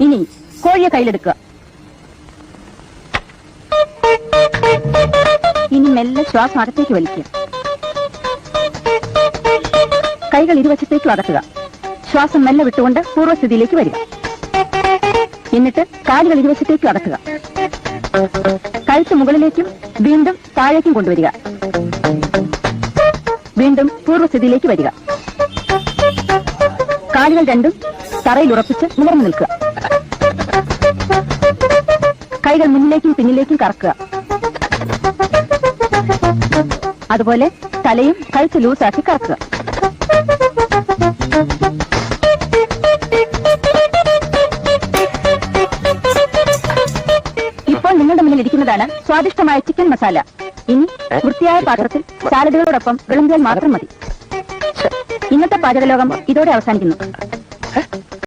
ഇനി കോഴിയെ കയ്യിലെടുക്കുക. ഇനി മെല്ലെ ശ്വാസം അകത്തേക്ക് വലിക്കുക. കൈകൾ ഇരുവശത്തേക്കും അകത്തുക. ശ്വാസം മെല്ലെ വിട്ടുകൊണ്ട് പൂർവ്വസ്ഥിതിയിലേക്ക് വരിക. എന്നിട്ട് കാലുകൾ ഇരുവശത്തേക്കും അകത്തുക. കഴുത്ത് മുകളിലേക്കും വീണ്ടും താഴേക്കും കൊണ്ടുവരിക. വീണ്ടും പൂർവ്വസ്ഥിതിയിലേക്ക് വരിക. കാലുകൾ രണ്ടും തറയിൽ ഉറപ്പിച്ച് നിവർന്നു നിൽക്കുക. കൈകൾ മുന്നിലേക്കും പിന്നിലേക്കും കറക്കുക. അതുപോലെ തലയും കഴുത്ത് ലൂസാക്കി കറക്കുക. ഇപ്പോൾ നിങ്ങളുടെ മുന്നിൽ ഇരിക്കുന്നതാണ് സ്വാദിഷ്ടമായ ചിക്കൻ മസാല. ഇനി വൃത്തിയായ പാത്രത്തിൽ സാലഡുകളോടൊപ്പം വിളമ്പിയാൽ മാത്രം മതി. ഇന്നത്തെ പാചകലോകം ഇതോടെ അവസാനിക്കുന്നു.